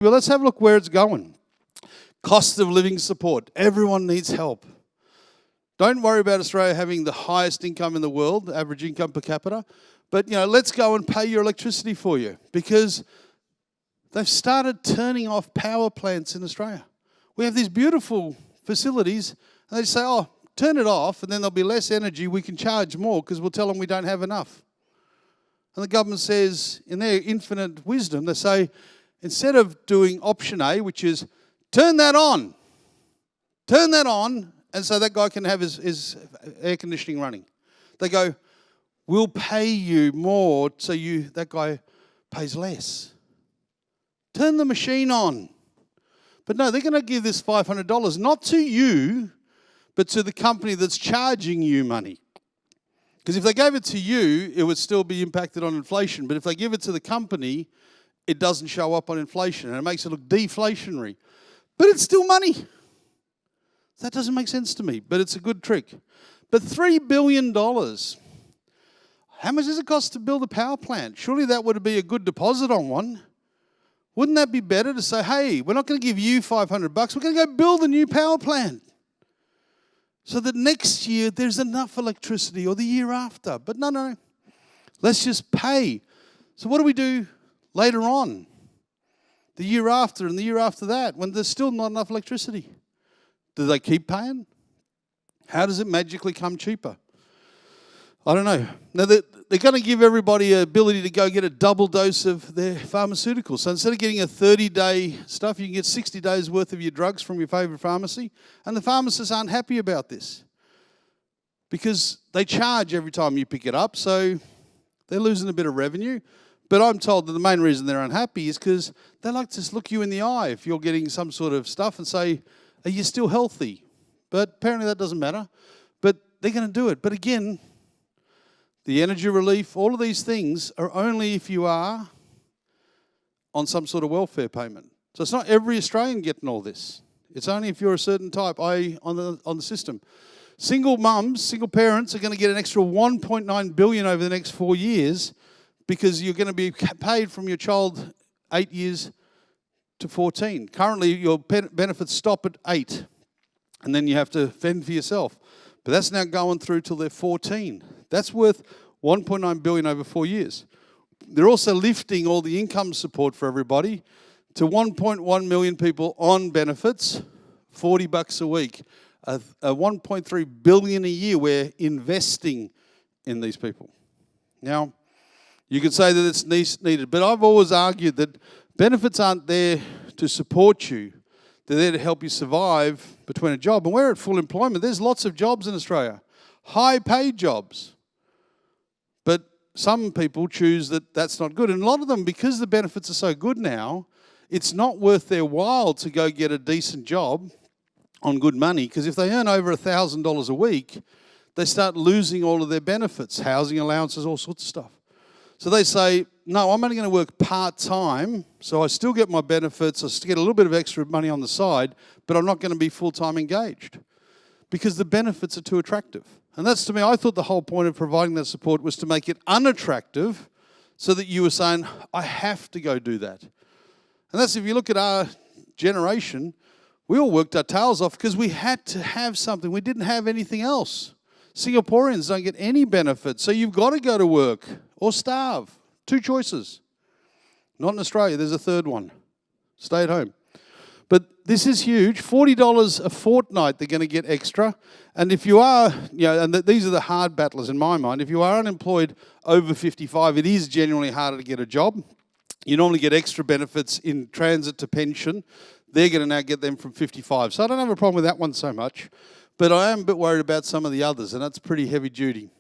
Well, let's have a look where it's going. Cost of living support. Everyone needs help. Don't worry about Australia having the highest income in the world, average income per capita. But, let's go and pay your electricity for you, because they've started turning off power plants in Australia. We have these beautiful facilities, and they say, oh, turn it off, and then there'll be less energy. We can charge more because we'll tell them we don't have enough. And the government says, in their infinite wisdom, they say, instead of doing option A, which is turn that on, and so that guy can have his air conditioning running. They go, we'll pay you more so that guy pays less. Turn the machine on. But no, they're going to give this $500, not to you, but to the company that's charging you money. Because if they gave it to you, it would still be impacted on inflation. But if they give it to the company, it doesn't show up on inflation, and it makes it look deflationary. But it's still money. That doesn't make sense to me, but it's a good trick. But $3 billion. How much does it cost to build a power plant? Surely that would be a good deposit on one. Wouldn't that be better to say, hey, we're not going to give you $500, we're going to go build a new power plant, so that next year there's enough electricity, or the year after. But no. Let's just pay. So what do we do later on? The year after and the year after that, when there's still not enough electricity? Do they keep paying? How does it magically come cheaper? I don't know. Now, they're going to give everybody an ability to go get a double dose of their pharmaceuticals. So instead of getting a 30-day stuff, you can get 60 days worth of your drugs from your favourite pharmacy. And the pharmacists aren't happy about this, because they charge every time you pick it up, so they're losing a bit of revenue. But I'm told that the main reason they're unhappy is because they like to look you in the eye if you're getting some sort of stuff and say, are you still healthy? But apparently that doesn't matter. But they're going to do it. But again, the energy relief, all of these things are only if you are on some sort of welfare payment. So it's not every Australian getting all this. It's only if you're a certain type, i.e. on the system. Single mums, single parents are going to get an extra $1.9 billion over the next 4 years, because you're going to be paid from your child 8 years to 14. Currently, your benefits stop at 8, and then you have to fend for yourself. But that's now going through till they're 14. That's worth $1.9 billion over 4 years. They're also lifting all the income support for everybody to 1.1 million people on benefits, $40 a week. A $1.3 billion a year we're investing in these people. Now, you could say that it's needed, but I've always argued that benefits aren't there to support you. They're there to help you survive between a job. And we're at full employment. There's lots of jobs in Australia, high-paid jobs. But some people choose that that's not good. And a lot of them, because the benefits are so good now, it's not worth their while to go get a decent job on good money, because if they earn over $1,000 a week, they start losing all of their benefits, housing allowances, all sorts of stuff. So they say, no, I'm only going to work part-time, so I still get my benefits, I still get a little bit of extra money on the side, but I'm not going to be full-time engaged, because the benefits are too attractive. And that's, to me, I thought the whole point of providing that support was to make it unattractive, so that you were saying, I have to go do that. And that's, if you look at our generation, we all worked our tails off because we had to have something. We didn't have anything else. Singaporeans don't get any benefits, so you've got to go to work or starve. 2 choices. Not in Australia, there's a third one. Stay at home. But this is huge. $40 a fortnight they're going to get extra. And if you are, and these are the hard battlers in my mind, if you are unemployed over 55, it is genuinely harder to get a job. You normally get extra benefits in transit to pension. They're going to now get them from 55. So I don't have a problem with that one so much. But I am a bit worried about some of the others, and that's pretty heavy duty.